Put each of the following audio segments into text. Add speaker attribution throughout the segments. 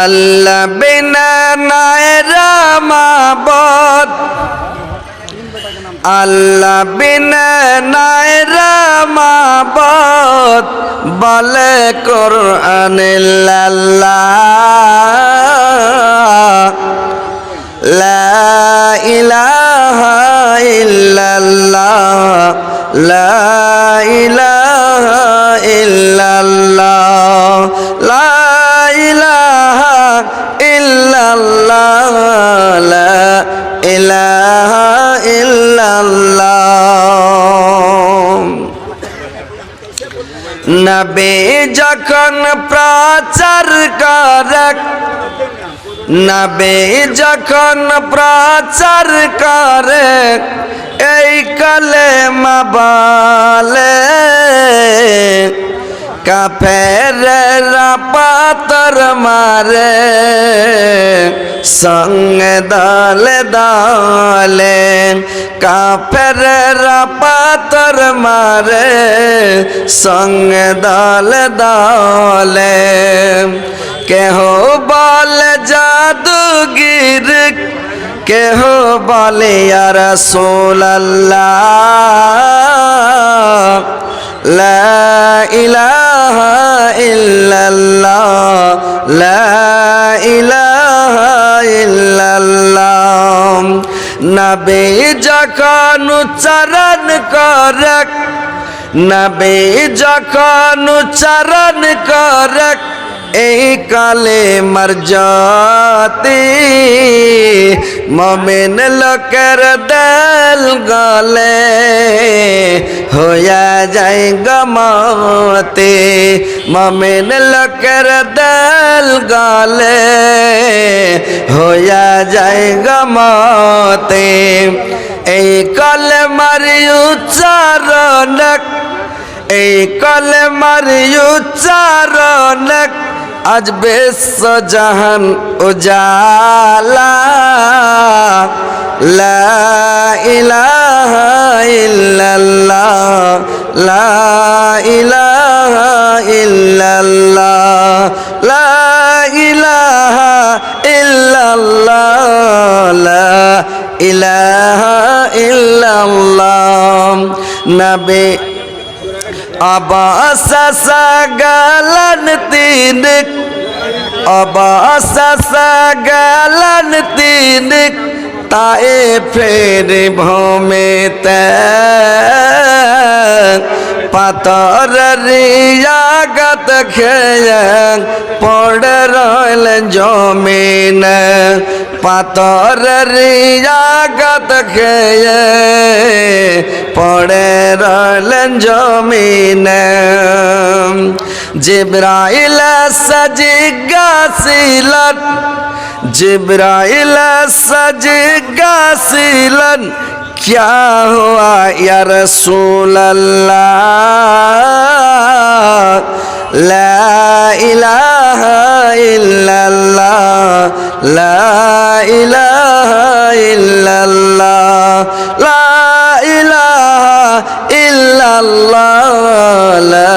Speaker 1: আল্লাহ বিনা নাই রামাবত, আল্লাহ বিনা নাই রামাবত, বলে কুরআনিল্লাহ লা ইলাহা ইল্লাল্লাহ লা ইলাহা ইল্লাল্লাহ লা ইলাহা ইল্লাল্লাহ লা ইলাহা ইল্লাল্লাহ। নবী যখন প্রচার করে, নবী যখন প্রচার করে এই কালেমা বলে, কাফেররা পাথর মারে সঙ্গে দলে দলে, কাফেররা পাথর মারে সঙ্গে দলে দলে। কেহ বলে জাদুগির, কেহ বলে ইয়া রাসূলুল্লাহ লা ইলাহা ইল্লাল্লাহ লা ইলাহা ইল্লাল্লাহ। নবী যখন উচ্চারণ করে, নবী যখন উচ্চারণ করে এই কালেমার জ্যোতি, মুমিন লোকের দিল গলে হইয়া যায় গমতে, মুমিন লোকের দিল গলে হইয়া যায় গমতে। এই কালেমার উচ্চারণ, এই কালেমার উচ্চারণ আজ বিশ্ব জাহান উজালা লা ইলাহা ইল্লাল্লাহ লা ইলাহা ইল্লাল্লাহ লা ইলাহা ইল্লাল্লাহ লা ইলাহা ইল্লাল্লাহ। নবী আবাসা সাগালান তিনিক, আবাসা সাগালান তিনিক, তায়েফের ভূমিতে পাথরের আঘাত খেয়ে পড়ে রইলেন জমিনে, পাথরের আঘাত খেয়ে পড়ে রইলেন জমিনে। জিবরাইল জিজ্ঞাসিলেন, जिब्राइल सजिगासिलन क्या हुआ या रसूल अल्लाह ला इलाहा इल्लल्लाह ला इलाहा इल्लल्लाह ला इलाहा इल्लल्लाह ला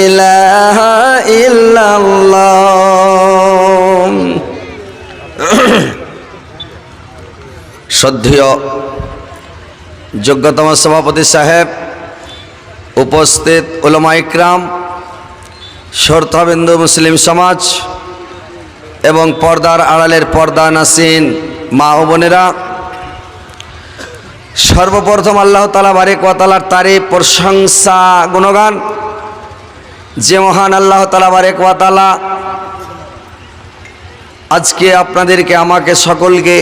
Speaker 1: इलाहा इल्लल्लाह। শ্রদ্ধেয় যোগ্যতম সভাপতি সাহেব, উপস্থিত উলামা ইকরাম, শ্রোতাবিন্দু মুসলিম সমাজ এবং পর্দার আড়ালের পর্দা নাসিন মা ও বোনেরা, সর্বপ্রথম আল্লাহ তাআলা বারেক ওয়া তাআলার তারিফ, প্রশংসা, গুণগান যে মহান আল্লাহ তাআলা বারেক ওয়া তাআলা আজকে আপনাদেরকে আমাকে সকলকে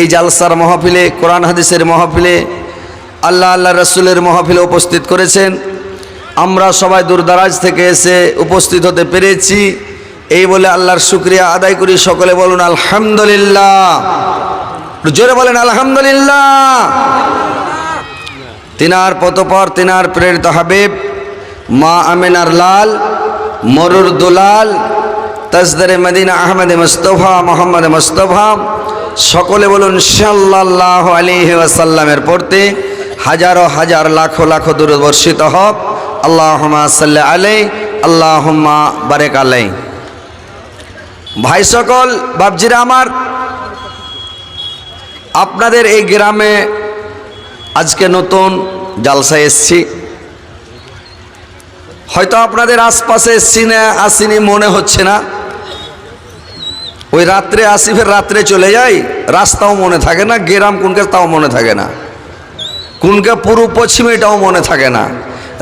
Speaker 1: এই জালসার মাহফিলে, কোরআন হাদিসের মাহফিলে, আল্লাহ আল্লাহ রসুলের মাহফিলে উপস্থিত করেছেন। আমরা সবাই দূরদারাজ থেকে এসে উপস্থিত হতে পেরেছি, এই বলে আল্লাহর শুকরিয়া আদায় করি। সকলে বলুন আলহামদুলিল্লাহ, জোরে বলেন আলহামদুলিল্লাহ। তিনার পতপর তিনার প্রেরিত হাবিব মা আমিনার লাল মরুর দুলাল তাজদারে মদিনা আহমদ মুস্তফা মোহাম্মদ মুস্তফা, সকলে বলুন সাল্লাল্লাহু আলাইহি ওয়াসাল্লামের পড়তে হাজারো হাজার লাখো লাখো দুরূদ বর্ষিত হোক। আল্লাহুম্মা সাল্লি আলাইহি আল্লাহুম্মা বারিক আলাইহি। ভাই সকল, বাপজিরা আমার, আপনাদের এই গ্রামে আজকে নতুন জালসায় এসছি। হয়তো আপনাদের আশপাশে এসছি না আসিনি মনে হচ্ছে না। ওই রাত্রে আসি, ফের রাত্রে চলে যাই, রাস্তাও মনে থাকে না, গ্রাম কোনকে তাও মনে থাকে না, কোনকে পূর্ব পশ্চিম এটাও মনে থাকে না,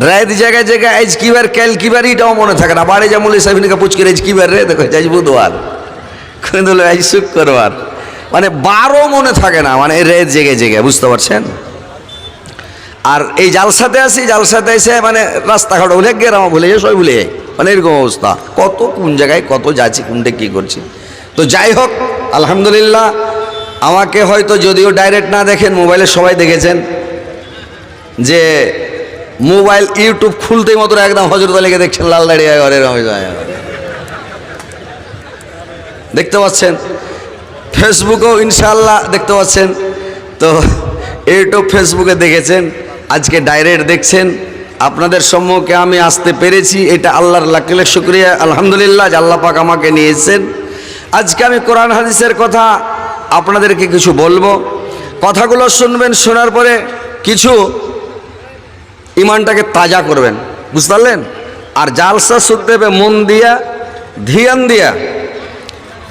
Speaker 1: রাত জায়গায় জায়গায় আজ কিবার ক্যাল কিবার এটাও মনে থাকে না। বাড়ি যেমন সাহেবকে পুচ করে আজ কিবার রে, দেখো আজ বুধবার, দিল আজ শুক্রবার, মানে 12 মনে থাকে না, মানে রাত জেগে জেগে, বুঝতে পারছেন। আর এই জালসাতে আসি, জালসাতে এসে মানে রাস্তাঘাট ভুলে, গ্রাম ভুলে যায়, সবাই ভুলে যায়, মানে এরকম অবস্থা। কত কোন জায়গায় কত যাচ্ছি, কোনটা কী করছি। তো যাই হোক, আলহামদুলিল্লাহ, আমাকে হয়তো যদিও ডাইরেক্ট না দেখেন, মোবাইলে সবাই দেখেছেন যে মোবাইল ইউটিউব খুলতেই মতো একদম হযরত আলীকে দেখছেন, লাল দাঁড়িয়ে দেখতে পাচ্ছেন, ফেসবুকেও ইনশাআল্লাহ দেখতে পাচ্ছেন। তো ইউটিউব ফেসবুকে দেখেছেন, আজকে ডাইরেক্ট দেখছেন। আপনাদের সম্মুখে আমি আসতে পেরেছি, এটা আল্লাহর লাখ লাখ শুকরিয়া, আলহামদুলিল্লাহ যে আল্লাহ পাক আমাকে নিয়ে এসেছেন। আজকে আমি কোরআন হাদিসের কথা আপনাদেরকে কিছু বলবো, কথাগুলো শুনবেন, শোনার পরে কিছু ইমানটাকে তাজা করবেন, বুঝতে পারলেন। আর জালসা শুনতে হবে মন দিয়া, ধ্যান দিয়া।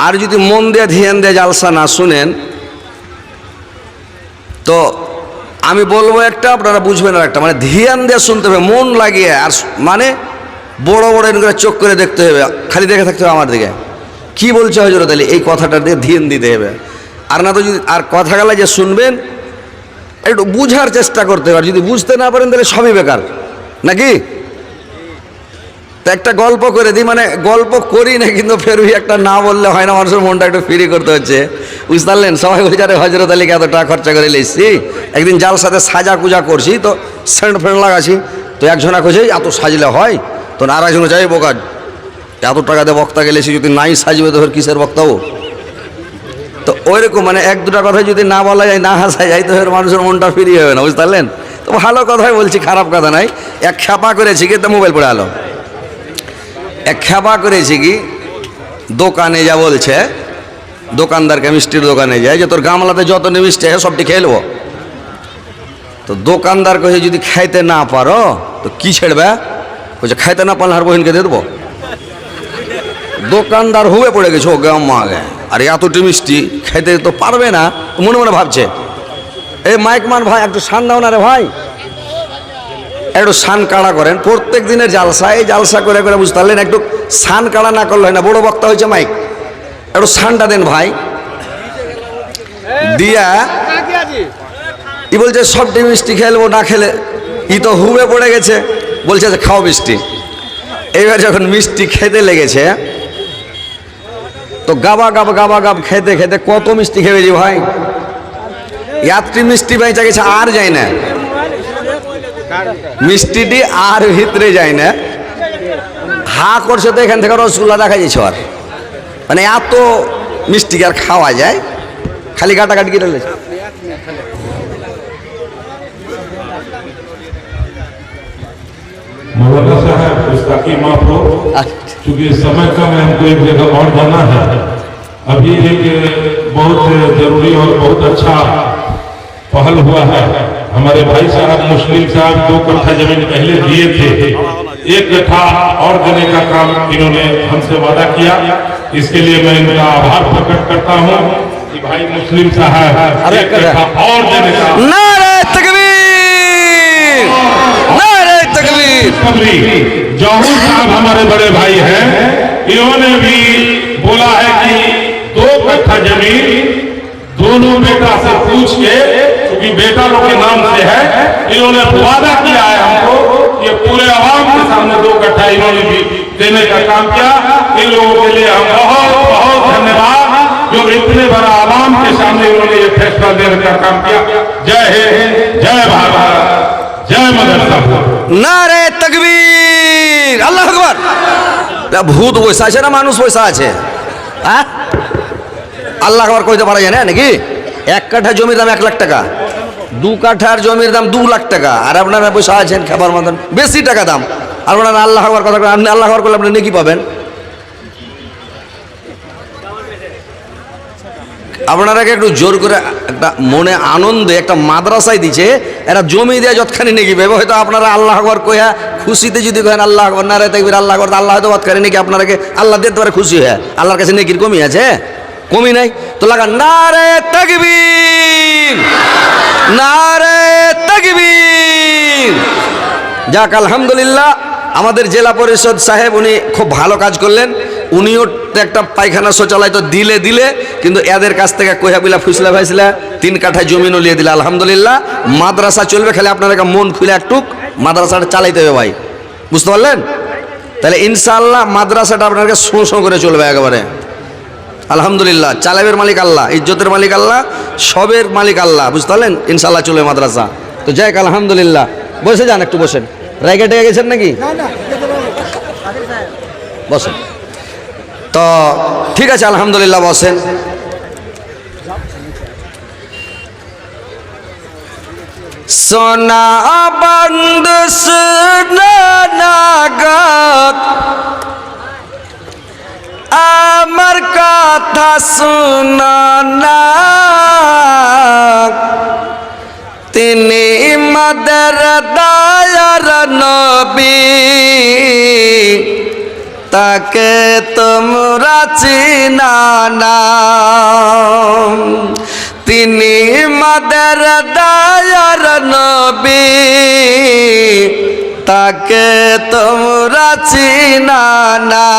Speaker 1: আর যদি মন দিয়ে ধ্যান দিয়ে জালসা না শুনেন, তো আমি বলবো একটা, আপনারা বুঝবেন আর একটা, মানে ধ্যান দিয়ে শুনতে হবে, মন লাগিয়ে। আর মানে বড় বড় এরকম চোখ করে দেখতে হবে, খালি দেখে থাকতে হবে আমার দিকে, কি বলছে হযরত আলী, এই কথাটার দিকে ধ্যান দিতে হবে। আর না তো যদি, আর কথাগুলো যে শুনবেন একটু বুঝার চেষ্টা করতে হবে। আর যদি বুঝতে না পারেন তাহলে সবই বেকার, নাকি? তো একটা গল্প করে দিই, মানে গল্প করি না কিন্তু ফের একটা না বললে হয় না, মানুষের মনটা একটু ফ্রি করতে হচ্ছে, বুঝতে পারলেন। সবাই বলছে আরে হযরত আলীকে এত টাকা খরচা করে লেছি, একদিন জাল সাথে সাজা কুজা করছি, তো সেন্ট ফ্রেন্ড লাগাছি, তো একজনা খোঁজে এত সাজলে হয়, তো আর একজন চাই বোকা, এত টাকা দিয়ে বক্তা গেলেছি, যদি নাই সাজবে তো ফের কিসের বক্তাও। তো ওইরকম মানে এক দুটা কথা যদি না বলা যায়, না হাসা যায়, তো ফের মানুষের মনটা ফ্রি হবে না, বুঝতে পারলেন। তো ভালো কথাই বলছি, খারাপ কথা নাই। এক খ্যাপা করেছি কি, তো মোবাইল পড়ে আলো, এক খ্যাপা করেছি কি, দোকানে যা বলছে, দোকানদারকে মিষ্টির দোকানে যায় যে তোর গামলাতে যত মিষ্টি আছে সবটি খেয়ে নেবো। তো দোকানদার কহে যদি খাইতে না পারো তো কি ছেড়বে, বলছে খাইতে না পারলে আর বহিনকে দিয়ে দেবো। দোকানদার হুয়ে পড়ে গেছে ও গাম্মা আগে, আর এতটি মিষ্টি খাইতে তো পারবে না, মনে মনে ভাবছে এই মাইকমান ভাই একটু শান দাও না রে ভাই, একটু শান কাড়া করেন। প্রত্যেক দিনের জালসা, এই জালসা করে করে, বুঝতে পারলেন, একটু শান কাড়া না করলে হয় না, বড় বক্তা হয়েছে মাইক, একটু শানটা দেন ভাই। দিয়া ই বলছে সবটি মিষ্টি খেলবো, না খেলে ই তো হুবে পড়ে গেছে, বলছে যে খাও মিষ্টি। এইবার যখন মিষ্টি খেতে লেগেছে, তো গাবা গাব গাবা গাব খেতে খেতে কত মিষ্টি খেয়েছি ভাই, এতটি মিষ্টি বেঁচে গেছে, আর যায় না মিষ্টিটি, আর ভিতরে যায় না, হা করছে, তো এখান থেকে রসগোল্লা দেখা যাচ্ছে। আর মানে এত মিষ্টি আর খাওয়া যায়, খালি কাটাকাটি কেটে লেছে।
Speaker 2: मौलाना साहब गुस्ताखी माफ हो, क्योंकि समय कम है, हमको एक जगह और जाना है। अभी एक बहुत जरूरी और बहुत अच्छा पहल हुआ है। हमारे भाई साहब मुस्लिम साहब 2 कट्ठा जमीन पहले दिए थे, 1 कट्ठा और देने का काम इन्होंने हमसे वादा किया। इसके लिए मैं इनका आभार प्रकट करता हूँ कि भाई मुस्लिम साहब 1 कट्ठा और देने का।
Speaker 1: नारे तकबीर, नारे तकबीर।
Speaker 2: जौहर साहब हमारे बड़े भाई हैं, इन्होंने भी बोला है कि 2 कट्ठा जमीन दोनों बेटा से पूछ के, क्योंकि बेटा लोग के नाम से है, इन्होंने वादा किया है हमको कि पूरे आवाम के सामने 2 कट्ठा इन्होंने भी देने का काम किया। इन लोगों के लिए हम बहुत बहुत धन्यवाद, जो इतने बड़ा आवाम के सामने इन्होंने ये फैसला देने का काम किया। जय हिंद, जय भारत, जय मदरसा।
Speaker 1: नारे तकबीर, আল্লাহু আকবার। ভূত বসে আছে না মানুষ বসে আছে? হ্যাঁ, আল্লাহ আকবার কইতে পারা যায় না নাকি? 1 কাঠা জমির দাম 1 লাখ টাকা, 2 কাঠার জমির দাম 2 লাখ টাকা, আর আপনারা বসে আছেন খাবার মতন বেশি টাকা দাম, আর আপনারা আল্লাহ আকবার কথা, আপনি আল্লাহ আকবার করলে আপনি নেকি পাবেন। আপনারাকে একটু জোর করে একটা মনে আনন্দে একটা মাদ্রাসায় দিছে, এরা জমি দিয়ে যতখানি নেকি ভেবে হয়তো আপনারা আল্লাহ আকবার কইয়া খুশিতে যদি কহেন আল্লাহ আকবার নারে তাকবীর আল্লাহ আকবার, আল্লাহ হয়তো অতখানি নাকি আপনারাকে আল্লাহ দিতে পারে খুশি হয়ে। আল্লাহর কাছে নেকির কমি আছে? কমি নাই তো। লাগা নারে তাকবীর, নারে তাকবীর। যাক আলহামদুলিল্লাহ, আমাদের জেলা পরিষদ সাহেব উনি খুব ভালো কাজ করলেন। উনিও একটা পায়খানা শৌচালয় তো দিলে দিলে, কিন্তু এদের কাছ থেকে কইয়া বিলা ফুসলা ফাইসলা 3 কাঠা জমিনও লিয়ে দিলে। আলহামদুলিল্লাহ, মাদ্রাসা চলবে, খালি আপনারা মন খুলে একটু মাদ্রাসাটা চালাইতে হবে ভাই, বুঝতে পারলেন? তাহলে ইনশাআল্লাহ মাদ্রাসাটা আপনাকে শো শো করে চলবে একেবারে। আলহামদুলিল্লাহ, চালাবের মালিক আল্লাহ, ইজ্জতের মালিক আল্লাহ, সবের মালিক আল্লাহ, বুঝতে পারলেন? ইনশাআল্লাহ চলবে মাদ্রাসা। তো যাই হোক আলহামদুলিল্লাহ, বসে যান, একটু বসেন। রায়গা টেগে গেছেন নাকি? বসেন। তো ঠিক আছে আলহামদুলিল্লাহ, বসেন। সোনা বন্ধু সুনানাগত আমার কথা শুনা, তিনি মাদের দয়ার নবী, তাকে তোমরা চিনা না। তিনি মাদের দয়ার নবী, তাকে তোমরা চিনা না।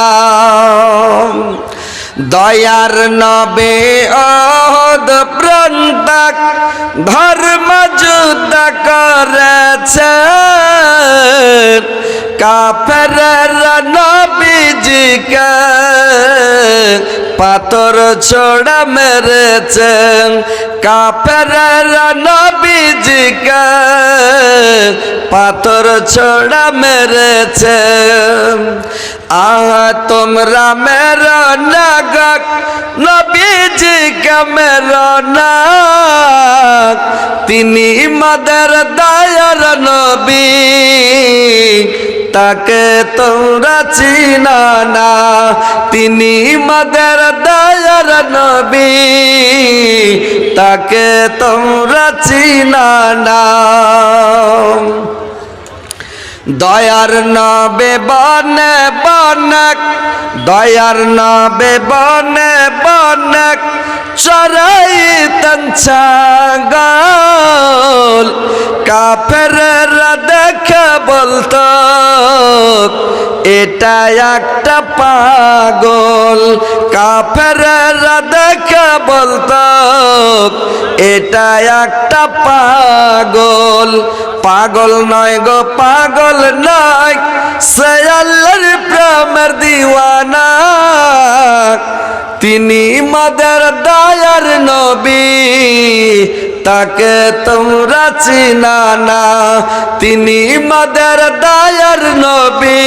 Speaker 1: দয়ার নবী ওহদ প্রান্তক ধর্ম যুদ্ধ করেছে, কাফের নবীজিকে পাথর ছোড়া মেরেছেন, কাফের নবীজিকে পাথর ছোড়া মেরেছেন। তোমরা মেরো না নবীজিকে মেরো না, তিনি মাদের দয়ার নবী, তাকে তোমরা চিনা না। তিনি মাদের দয়ার নবী, তাকে তোমরা চিনা না। দয়ার নবে বনে বনক, দয়ার নবে বনে বনক চরাইতেন ছাগল, কাফেররা দেখে বলতো এটা একটা পাগল, কাফেররা দেখে বলতো এটা একটা পাগল। পাগল নয় গো পাগল নয়, সে আল্লাহর প্রেমের দিওয়ানা, তিনি মাদের দয়ার নবী, তাকে তোমরা চিনা না। তিনি মাদের দয়ার নবী,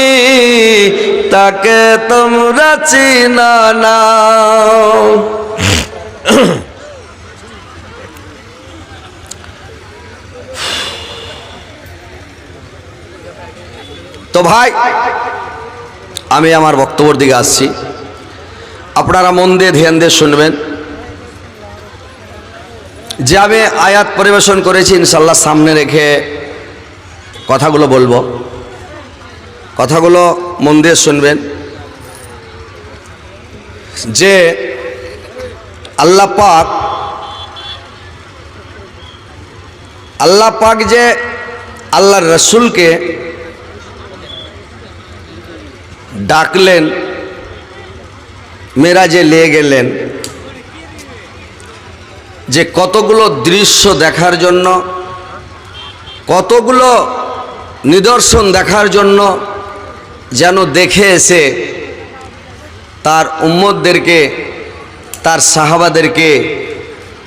Speaker 1: তাকে তোমরা চিনা না। তো ভাই, আমি আমার বক্তব্যের দিকে আসছি, আপনারা মন দিয়ে ধ্যান দিয়ে শুনবেন। যে আমি আয়াত পরিবেশন করেছি ইনশাল্লাহ সামনে রেখে কথাগুলো বলবো, কথাগুলো মন দিয়ে শুনবেন। যে আল্লাহ পাক যে আল্লাহর রসুলকে ডাকলেন, মেরাজে নিয়ে গেলেন, যে কতগুলো দৃশ্য দেখার জন্য, কতগুলো নিদর্শন দেখার জন্য, যেন দেখে এসে তার উম্মতদেরকে, তার সাহাবাদেরকে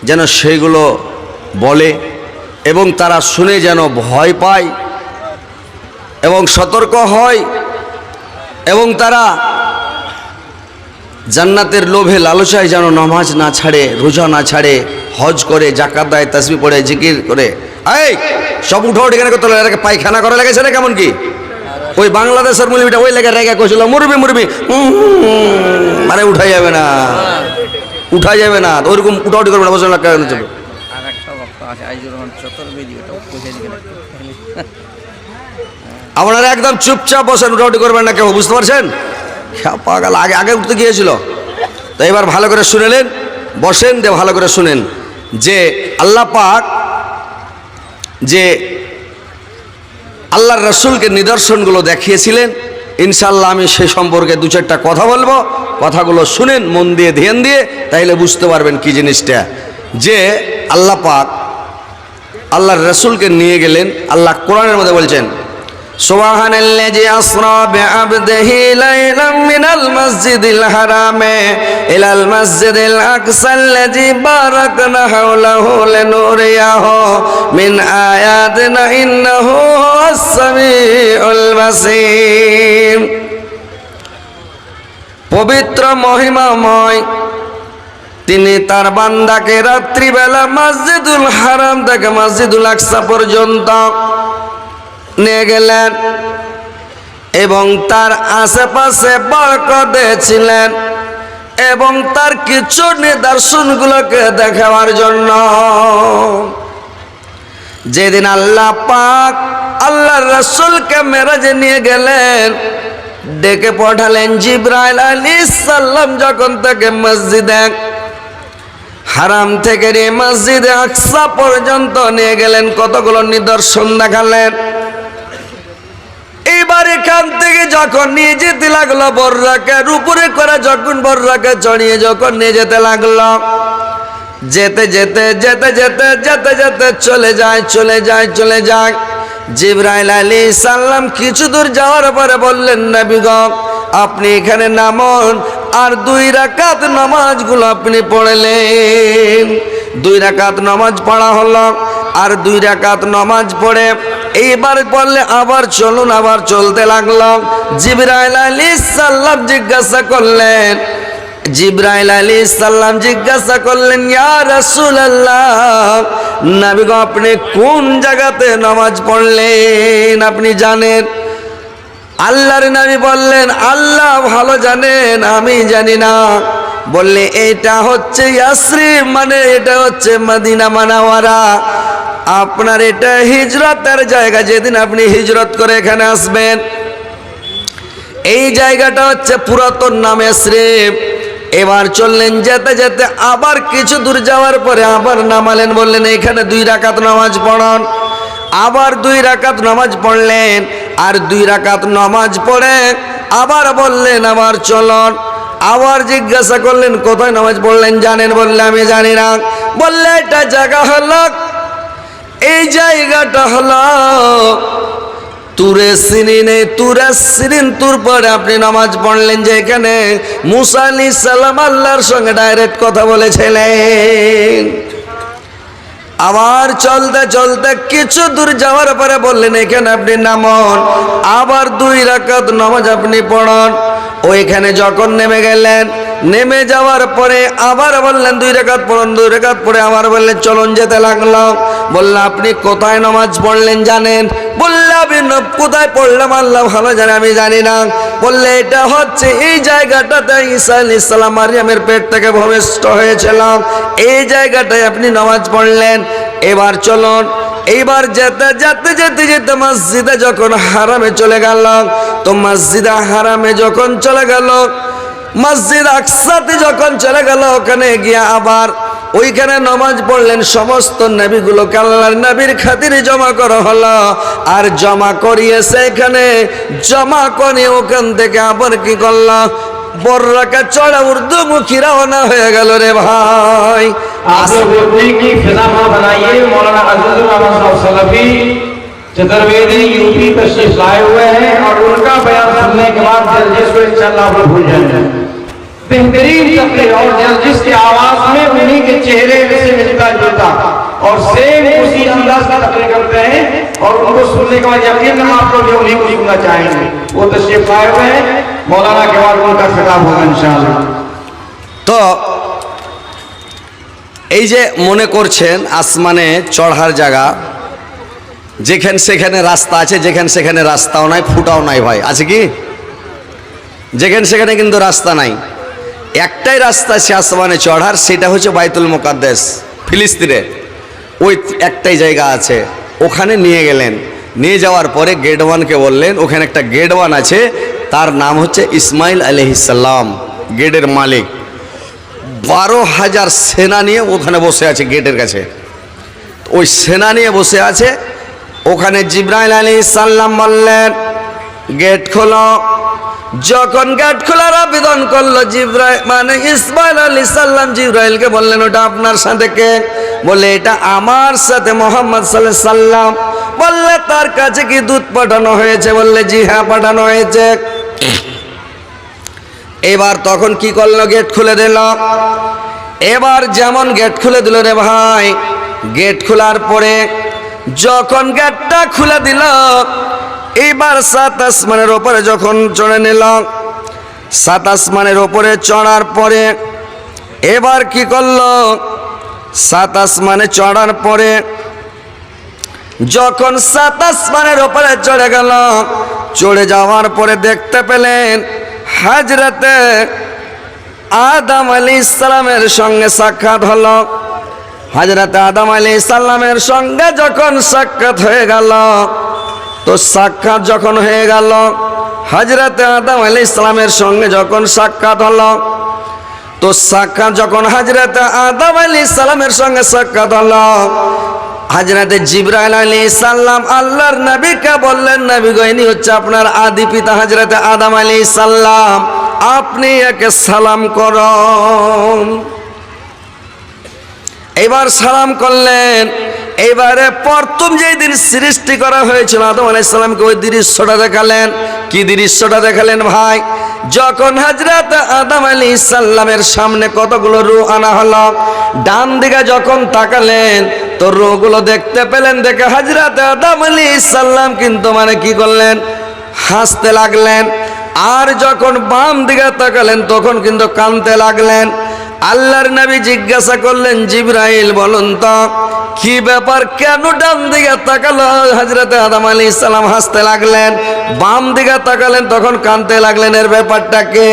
Speaker 1: যেন সেগুলো বলে এবং তারা শুনে যেন ভয় পায় এবং সতর্ক হয় এবং তারা জান্নাতের লোভে লালসায় যেন নামাজ না ছাড়ে, রোজা না ছাড়ে, হজ করে, জাকাত দেয়, তাসবিহ পড়ে, জিকির করে। এই সব উঠো এখানে কত লাগে, পায়খানা করা লেগেছে না কেমন কি? ওই বাংলাদেশের মুরবিটা ওই লেগে রেগে কইছিল মুরবি মুরবি, মানে উঠাই যাবে না। উঠা যাবে না, ওইরকম উঠাউটি করবে না, বসে না কেন চলবে।
Speaker 3: আর একটা বক্ত আছে আইজুর রহমান চতুর্বেদী, ওটা বুঝে দিবেন একটু।
Speaker 1: আপনারা একদম চুপচাপ বসেন, উঠাউটি করবেন না কেউ, বুঝতে পারছেন? পাগল আগে আগে উঠতে গিয়েছিল। তো এবার ভালো করে শুনেলেন, বসেন, দিয়ে ভালো করে শুনেন যে আল্লাহ পাক যে আল্লাহর রসুলকে নিদর্শনগুলো দেখিয়েছিলেন, ইনশাল্লাহ আমি সে সম্পর্কে দু চারটা কথা বলবো। কথাগুলো শুনেন মন দিয়ে, ধ্যান দিয়ে, তাইলে বুঝতে পারবেন কি জিনিসটা। যে আল্লাহ পাক আল্লাহর রসুলকে নিয়ে গেলেন, আল্লাহ কোরআনের মধ্যে বলছেন, সুবহানাল্লাযী আসরা বিআবদিহি লাইলাম মিনাল মাসজিদিল হারামে ইলাল মাসজিদিল আকসাল্লাযী বারাকনা হাওলাহু লিনুরিয়াহু মিন আয়াতিনা ইন্নাহু হুয়াস সামিউল বাসীর। পবিত্র মহিমাময় তিনি তার বান্দাকে রাত্রিবেলা মসজিদুল হারাম থেকে মসজিদুল আকসা পর্যন্ত নিয়ে গেলেন এবং তার আশেপাশে বরকত ছিলেন এবং তার কিছু নিদর্শনগুলোকে দেখাবার জন্য। যেদিন আল্লাহ পাক আল্লাহর রাসূলকে মেরাজে নিয়ে গেলেন, ডেকে পাঠালেন জিবরাইল আলাইহিস সালাম, যখন তাকে মসজিদে হারাম থেকে মসজিদে আকসা পর্যন্ত নিয়ে গেলেন, কতগুলো নিদর্শন দেখালেন। এইবার এখান থেকে যখন নিয়ে যেতে লাগলো, বর্রাকের উপরে করে যখন বর্রাকে চড়িয়ে যখন নিয়ে যেতে লাগলো, যেতে যেতে যেতে যেতে যেতে যেতে চলে যায়। জিবরাইল আলাইহিস সালাম কিছু দূর যাওয়ার পরে বললেন, নবী গো আপনি এখানে নামুন, আর 2 রাকাত নামাজগুলো আপনি পড়লেন। 2 রাকাত নামাজ পড়া হলো, আর 2 রাকাত নামাজ পড়ে এইবার বললে আবার চলুন, আবার চলতে লাগলো। জিবরাইল আলাইহিস সালাম জিজ্ঞাসা করলেন, ইয়া রাসূলুল্লাহ, নবী গো আপনি কোন জায়গাতে নামাজ পড়লেন, আপনি জানেন? আল্লাহর নবী বললেন, আল্লাহ ভালো জানেন, আমি জানি না। বললে এটা হচ্ছে ইয়াসরিব, মানে এটা হচ্ছে মদিনা মুনাওয়ারা। আপনার এটা হিজরতের জায়গা, যেদিন আপনি হিজরত করে এখানে আসবেন, এই জায়গাটা হচ্ছে পুরাতন নাম ইয়াসরিব। এবার চললেন, যেতে যেতে আবার কিছু দূর যাওয়ার পরে আবার নামালেন, বললেন এখানে 2 রাকাত নামাজ পড়ুন। আবার 2 রাকাত নামাজ পড়লেন, আর 2 রাকাত নামাজ পড়ে আবার বললেন আবার চলুন। আবার জিজ্ঞাসা করলেন কোথায় নামাজ পড়লেন জানেন? বললে আমি জানি না। বললে এটা জায়গা হলো, এই জায়গাটা হলো তুরে সিনিনে, তুরে সিনিন তুর পরে আপনি নামাজ পড়লেন, যে এখানে মুসা আলাইহিস সালাম আল্লাহর সঙ্গে ডাইরেক্ট কথা বলেছিলেন। আবার চলতে চলতে কিছু দূর যাওয়ার পরে বললেন এখানে আপনি নামুন, আবার 2 রাকাত নামাজ আপনি পড়ুন। ওইখানে যখন নেমে গেলেন, নেমে যাওয়ার পরে আবার বললেন 2 রাকাত পড়ুন। 2 রাকাত পড়ে আবার বললেন চলুন, যেতে লাগলো। বললে আপনি কোথায় নামাজ পড়লেন জানেন? বললে আমি কোথায় পড়লাম আল্লাহ ভালো জানে, আমি জানি না। বললে এটা হচ্ছে এই জায়গাটাতে ঈসা আলাইহিস সালাম মারিয়ামের পেট থেকে ভূমিষ্ঠ হয়েছিলাম, এই জায়গাটায় আপনি নামাজ পড়লেন। এবার চলুন। এইবার যেতে যেতে যেতে যেতে মসজিদে যখন হারামে চলে গেল, তো মসজিদে হারামে যখন চলে গেল, মসজিদ আকসাতে যখন চলে গেল, ওখানে গিয়ে আবার ওইখানে নামাজ পড়লেন। সমস্ত নবীগুলোকে আল্লাহর নবীর খাতিরে জমা করা হলো, আর জমা করিয়ে সেখানে জমা করে ওখান থেকে আবার কি করলো, বর্রাকা চড়া উর্দুমুখী রওনা হয়ে গেল রে ভাই।
Speaker 4: आप लोग उर्दू की फिजा बनाइए। मौलाना अजीजुल रहमान साहब सलफी चतुर्वेदी यूपी तशरीफ लाए हुए हैं, और उनका बयान सुनने के बाद जर्जिस को इंशाअल्लाह आप लोग भूल जाएंगे। बेहतरीन तकरीर, और जर्जिस की आवाज में उन्हीं के चेहरे से मिलता जुलता और सेम उसी अंदाज का तकरीर करते हैं, और उनको सुनने के बाद यकीन आप लोग जो उन्हीं को सुनना चाहेंगे। वो तशरीफ लाए हुए हैं, मौलाना के बाद उनका खिताब होगा इंशाअल्लाह।
Speaker 1: তো এই যে মনে করছেন আসমানে চড়ার জায়গা, যেখানে সেখানে রাস্তা আছে, যেখানে সেখানে রাস্তাও নাই, ফুটাও নাই ভাই, আছে কি? যেখানে সেখানে কিন্তু রাস্তা নাই। একটাই রাস্তা সে আসমানে চড়ার, সেটা হচ্ছে বাইতুল মুকাদ্দাস ফিলিস্তিনে। ওই একটাই জায়গা আছে, ওখানে নিয়ে গেলেন। নিয়ে যাওয়ার পরে গেট ওয়ানকে বললেন, ওখানে একটা গেট ওয়ান আছে, তার নাম হচ্ছে ইসমাইল আলাইহিসসালাম, গেটের মালিক। 12,000 সেনা নিয়ে ওখানে বসে আছে গেটের কাছে। ওই সেনা নিয়ে বসে আছে। ওখানে জিবরাইল আলাইহিসসালাম বললেন গেট খোলো। যখন গেট খোলার আবেদন করলো জিবরাইল মানে ইসমাইল আলাইহিসসালাম জিবরাইলকে বললেন, ওটা আপনার সাথে কে? বলে এটা আমার সাথে মোহাম্মদ সাল্লাল্লাহু আলাইহি সাল্লাম। বললে তার কাছে কি দূত পাঠানো হয়েছে? বললে জি হ্যাঁ পাঠানো হয়েছে। এবার তখন কি করলো? গেট খুলে দিল। এবার যেমন গেট খুলে দিল রে ভাই, গেট খোলার পরে যখন গেটটা খুলে দিল, এবার 7 আসমানের ওপরে যখন চড়ে নিল, 7 আসমানের ওপরে চড়ার পরে এবার কি করলো? 7 আসমানে চড়ার পরে যখন 7 আসমানের ওপরে চড়ে গেল, চড়ে যাওয়ার পরে দেখতে পেলেন হযরতে আদম আলাইহিস সালামের সঙ্গে সাক্ষাৎ হলো। হযরতে আদম আলাইহিস সালামের সঙ্গে যখন সাক্ষাৎ হয়ে গেল, তো সাক্ষাৎ যখন হয়ে গেল, হযরতে আদম আলাইহিস সালামের সঙ্গে যখন সাক্ষাৎ হলো, তো সাক্ষাৎ যখন হযরতে আদম আলাইহিস সালামের সঙ্গে সাক্ষাৎ হলো, হযরতে জিবরাইল আলাইহিস সালাম আল্লাহর নবীকে বললেন, নবী গো ইনি হচ্ছে আপনার আদি পিতা হযরতে আদম আলাইহিস সালাম, আপনি একে সালাম করুন। এবার সালাম করলেন। এবারে প্রথম যেই দিন সৃষ্টি করা হয়েছিল আদম আলাইহিস সালামকে, ওই দৃশ্যটা দেখালেন। কি দৃশ্যটা দেখালেন ভাই? যখন হযরত আদম আলাইহিস সালামের সামনে কতগুলো রূহ আনা হলো, ডান দিকে যখন তাকালেন তো রূহগুলো দেখতে পেলেন। দেখে হযরত আদম আলাইহিস সালাম কিন্তু মানে কি করলেন? হাসতে লাগলেন। আর যখন বাম দিকে তাকালেন তখন কিন্তু কাঁদতে লাগলেন। আল্লাহর নবী জিজ্ঞাসা করলেন, জিবরাইল বলুন তো কি ব্যাপার, কেন ডান দিকে তাকালো হযরতে আদম আলাইহিস সালাম হাসতে লাগলেন, বাম দিকে তাকালেন তখন কাঁদতে লাগলেন, এর ব্যাপারটা কি?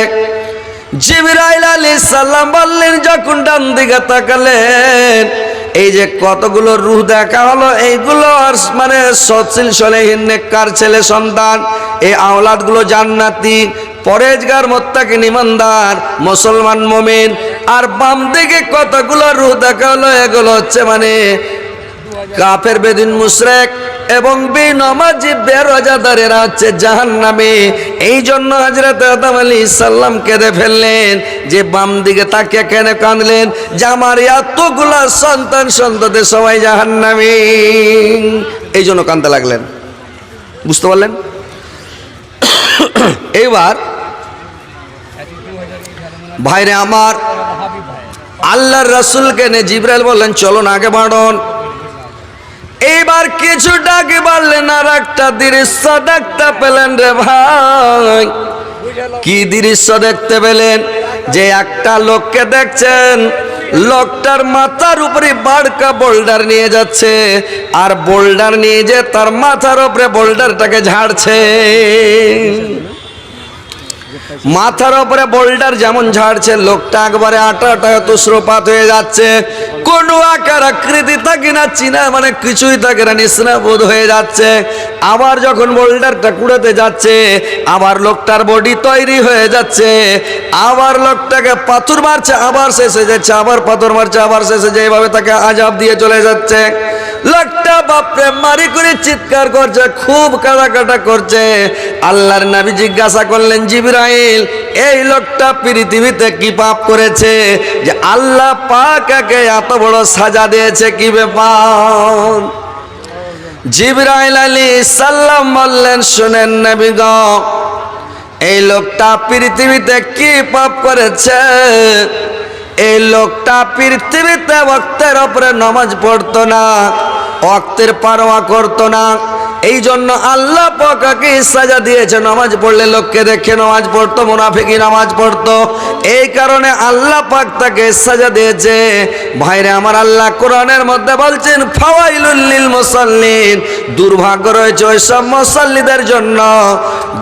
Speaker 1: জিবরাইল আলাইহিস সালাম বললেন, যখন ডান দিকে তাকালেন এই যে কতগুলো রূহ দেখা হলো, এইগুলো মানে সচ্ছিল সলেহীন নেককার ছেলে সন্তান, এই আওলাদগুলো জান্নাতি পরেজগার মুত্তাকিন ইমানদার মুসলমান মুমিন। আর বাম দিকে কতগুলো রূহ দেখা হলো, এগুলো হচ্ছে মানে কাফের বেদিন মুশরিক এবং বেনামাজি বেরোজাদারেরা হচ্ছে জাহান্নামে। এই জন্য হযরত আদম আলাইহিস সালাম কেঁদে ফেললেন। যে বাম দিকে তাকিয়ে কেন কাঁদলেন? যে আমার এতগুলা সন্তান সন্ততি সবাই জাহান্নামে, এই জন্য কাঁদতে লাগলেন। বুঝতে পারলেন? এইবার ভাইরে আমার, আল্লাহর রাসূলকে নিয়ে জিবরাইল বললেন চলো না আগে বাড়ুন। এইবার কিছুটা আগে বাড়লেন, আর একটা দৃশ্য দেখতে পেলেন রে ভাই। কি দৃশ্য দেখতে পেলেন? যে একটা লোককে দেখছেন, লোকটার মাথার উপরে বাড়কা বোল্ডার নিয়ে যাচ্ছে, আর বোল্ডার নিয়ে যে তার মাথার উপরে বোল্ডারটাকে ঝাড়ছে। মাথার উপরে বোল্ডার যেমন ঝাড়ছে, লোকটা একবারে আটা তুষরপাত হয়ে যাচ্ছে। কোনো আকার আকৃতি থাকে না, চিনা মানে কিছুই থাকে না, নিস্নাবোধ হয়ে যাচ্ছে। আবার যখন বোল্ডারটা কুড়াতে যাচ্ছে, আবার লোকটার বডি তৈরি হয়ে যাচ্ছে। আবার লোকটাকে পাথর মারছে, আবার শেষ হয়ে যাচ্ছে, আবার পাথর মারছে, আবার শেষ হয়ে যায়। এইভাবে তাকে আযাব দিয়ে চলে যাচ্ছে। লোকটা বাপরে মারি করে চিৎকার করছে, খুব কাটাকাটা করছে। আল্লাহর নবী জিজ্ঞাসা করলেন, জিবরাইল এই লোকটা পৃথিবীতে কি পাপ করেছে যে আল্লাহ পাক একে এত বড় সাজা দিয়েছে, কি ব্যাপার? জিবরাইল আলাইহিস সালাম বললেন, শুনেন নবী গো, এই লোকটা পৃথিবীতে কি পাপ করেছে? এই লোকটা পৃথিবীতে ওয়াক্তের উপরে নামাজ পড়তো না, ওয়াক্তের পারোয়া করতো না। এই জন্য আল্লাহ পাক ওকে সাজা দিয়েছে। নামাজ পড়লে লোককে দেখে নামাজ পড়তো, মুনাফিকি নামাজ পড়তো, এই কারণে আল্লাহ পাক তাকে সাজা দিয়েছে। ভাইরে আমার, আল্লাহ কোরআনের মধ্যে বলছেন, ফাওয়াইলুল লিল মুসাল্লিন, দুর্ভাগ্য রয়েছে ওই সব মুসাল্লিদের জন্য,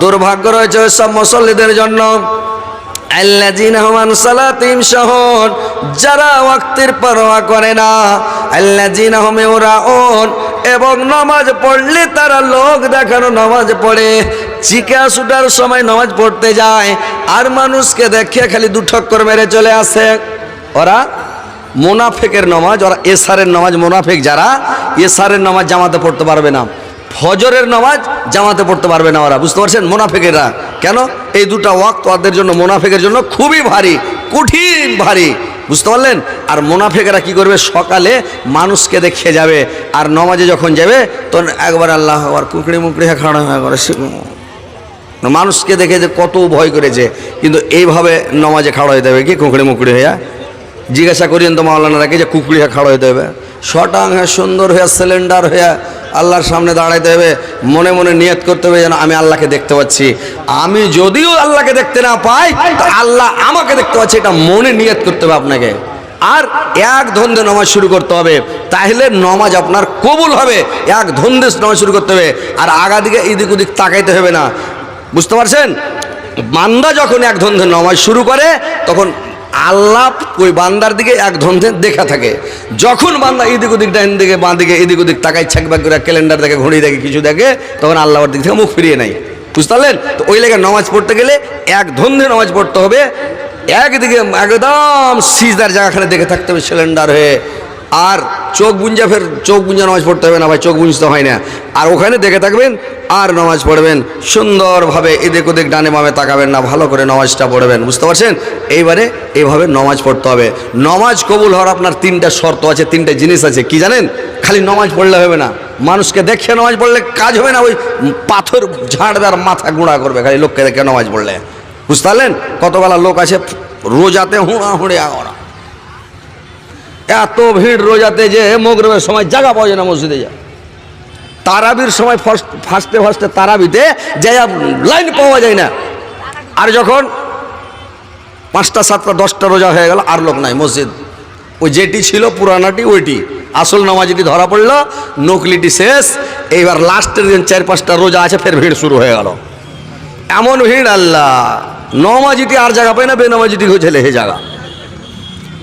Speaker 1: দুর্ভাগ্য রয়েছে ওই সব মুসাল্লিদের জন্য। আল্লাযীনা হুম আন সালাতিহিম সাহুন, যারা ওয়াক্তের পরোয়া করে না। আল্লাযীনা হুম ইউরাউন, এবং নামাজ পড়লে তারা লোক দেখানো নামাজ পড়ে, চিকা ছুটার সময় নামাজ পড়তে যায় আর মানুষকে দেখে খালি দু ঠক্কর মেরে চলে আসে। ওরা মুনাফিকের নামাজ, ওরা এশারের নামাজ, মুনাফিক যারা এশারের নামাজ জামাতে পড়তে পারবে না, ফজরের নামাজ জামাতে পড়তে পারবে না ওরা, বুঝতে পারছেন? মুনাফিকেরা কেন? এই দুটা ওয়াক্ত ওদের জন্য, মুনাফিকের জন্য খুবই ভারী, কঠিন ভারী, বুঝতে পারলেন? আর মুনাফিকেরা কি করবে? সকালে মানুষকে দেখে যাবে আর নামাজে যখন যাবে তখন একবার আল্লাহ আর কুকড়ি মুকড়ি খাড়া হয়ে করে মানুষকে দেখে যে কত ভয় করেছে, কিন্তু এইভাবে নামাজে খাড়া হয়ে দেবে কি কুকড়ি মুকড়ি হইয়া? জিজ্ঞাসা করিয়েন তো মাওলানারাকে যে কুকড়ি হয়ে খাড়া হইতে হবে, শটাং হয়ে সুন্দর হয়ে সিলিন্ডার হয়ে আল্লাহর সামনে দাঁড়াইতে হবে, মনে মনে নিয়ত করতে হবে যেন আমি আল্লাহকে দেখতে পাচ্ছি। আমি যদিও আল্লাহকে দেখতে না পাই তো আল্লাহ আমাকে দেখতে পাচ্ছে, এটা মনে নিয়ত করতে হবে আপনাকে। আর এক ধন্দে নামাজ শুরু করতে হবে, তাহলে নামাজ আপনার কবুল হবে। এক ধন্দে নামাজ শুরু করতে হবে, আর আগা দিকে এদিক ওদিক তাকাইতে হবে না, বুঝতে পারছেন? বান্দা যখন এক ধন্দে নামাজ শুরু করে তখন আল্লাহ ওই বান্দার দিকে এক ধন্দে দেখা থাকে। যখন বান্দা এদিক ওদিক ডাইন দিকে বাঁ দিকে এদিক ওদিক তাকাই ছাকবাক করে ক্যালেন্ডার দেখে, ঘড়ি দেখে, কিছু দেখে, তখন আল্লাহর দিক থেকে মুখ ফিরিয়ে নেয়, বুঝতে পারলেন? তো ওই লেগে নামাজ পড়তে গেলে এক ধন্দে নামাজ পড়তে হবে, একদিকে একদম সিজদার জায়গাখানে দেখে থাকতে হবে সিলিন্ডার হয়ে, আর চোখ বুঞ্জা, ফের চোখ বুঞ্জা নামাজ পড়তে হবে না ভাই, চোখ বুঞ্জতে হয় না। আর ওখানে দেখে থাকবেন আর নামাজ পড়বেন সুন্দরভাবে, এদিক ওদিক ডানে বামে তাকাবেন না, ভালো করে নামাজটা পড়বেন, বুঝতে পারছেন? এইবারে এইভাবে নামাজ পড়তে হবে। নামাজ কবুল হওয়ার আপনার তিনটা শর্ত আছে, তিনটা জিনিস আছে, কি জানেন? খালি নামাজ পড়লে হবে না, মানুষকে দেখে নামাজ পড়লে কাজ হবে না, ওই পাথর ঝাড় দেওয়ার মাথা গুঁড়া করবে খালি লোককে দেখে নামাজ পড়লে, বুঝতে পারলেন? কতবেলা লোক আছে রোজাতে হুঁড়া হুঁড়ে আগড়া, এত ভিড় রোজাতে যে মগরিবের সময় জায়গা পাওয়া যায় না মসজিদে যা, তারাবির সময় ফার্স্টে তারাবিতে যাই লাইন পাওয়া যায় না। আর যখন 5টা 7টা 10টা রোজা হয়ে গেল আর লোক নাই মসজিদ, ওই যেটি ছিল পুরানাটি ওইটি, আসল নামাজিটি ধরা পড়লো, নকলিটি শেষ। এইবার লাস্টের দিন 4-5টা রোজা আছে, ফের ভিড় শুরু হয়ে গেল, এমন ভিড় আল্লাহ, নমাজিটি আর জায়গা পায় না, বেনামাজিটি হয়েছে লেহে জায়গা।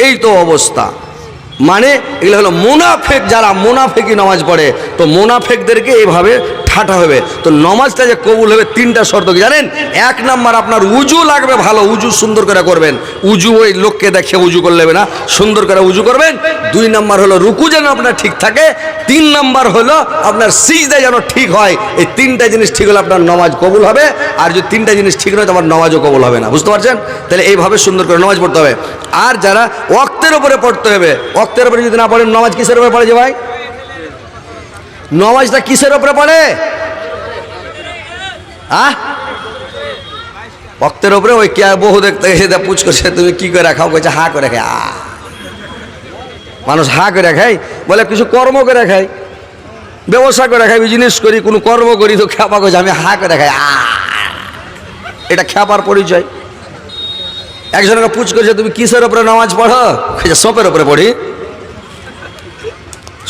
Speaker 1: এই তো অবস্থা। মানে এগুলো হলো মুনাফেক, যারা মুনাফেকি নামাজ পড়ে, তো মুনাফেকদেরকে এইভাবে ঠাটা হবে। তো নামাজটা যে কবুল হবে তিনটা শর্ত কি জানেন? 1 নাম্বার আপনার উজু লাগবে ভালো, উজু সুন্দর করে করবেন, উজু ওই লোককে দেখে উজু করলে হবে না, সুন্দর করে উজু করবেন। 2 নাম্বার হলো রুকু যেন আপনার ঠিক থাকে। 3 নাম্বার হলো আপনার সিজদা যেন ঠিক হয়। এই 3টা জিনিস ঠিক হলে আপনার নামাজ কবুল হবে, আর যদি 3টা জিনিস ঠিক নয় তো আমার নামাজও কবুল হবে না, বুঝতে পারছেন? তাহলে এইভাবে সুন্দর করে নামাজ পড়তে হবে। আর যারা ওয়াক্তের উপরে পড়তে হবে, ওয়াক্তের উপরে যদি না পড়েন, নামাজ কিসের উপরে পড়ে যে ভাই? নামাজটা কিসের উপরে পড়ে? ওয়াক্তের উপরে। ওই কে বহু দেখতে গেছে, পুছ করছে তুমি কি করে খাও, কইছে হা করে খায়। মানুষ হা করে খায়, বলে কিছু কর্ম করে খায়, ব্যবসা করে খাই, বিজনেস করি, কোনো কর্ম করি, তো খ্যাপা করছে আমি হা করে খাই। এটা খ্যাপার পরিচয়। একজনকে পুছ করছে তুমি কিসের উপরে নামাজ পড়ো, সোপের উপরে পড়ি।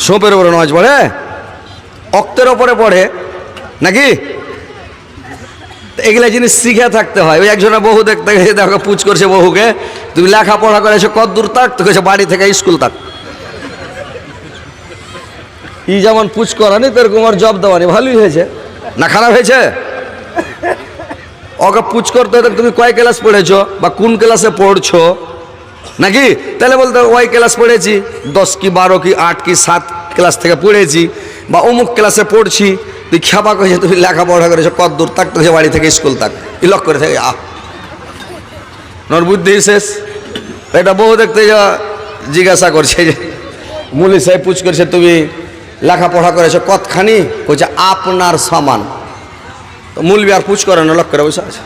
Speaker 1: সোপের উপরে নামাজ পড়ে? অক্তের উপরে পড়ে নাকি? এগুলা জিনিস শিখে থাকতে হয়। ওই একজনের বহু দেখতে গেছে, দেখো পুছ করছে বহুকে, তুমি লেখাপড়া করেছো কত দূর তাক, তো কেছে বাড়ি থেকে স্কুল তাক। ই যেমন পুছ করানি তোরকম আর জব দেওয়ানি, ভালোই হয়েছে না খারাপ হয়েছে? ওকে পুছ করতে হতো তুমি কয় ক্লাস পড়েছো বা কোন ক্লাসে পড়ছো নাকি? তাহলে বলতে ওই ক্লাস পড়েছি 10 কি 12 কি 8 কি 7 ক্লাস থেকে পড়েছি, বা অমুক ক্লাসে পড়ছি। তুই খ্যাপা করেছে তুমি লেখাপড়া করেছো কত দূর তাক, তো বাড়ি থেকে স্কুল তাক, ই লক করে থাকে নর বুদ্ধি শেষ। এটা বহু দেখতে জিজ্ঞাসা করছে যে মুলি সাহেব পুছ করছে তুমি লেখাপড়া করেছো কতখানি, কইছে আপনার সমান। তো মুলবি আর পুছ করে না, লক করে বসে আছে।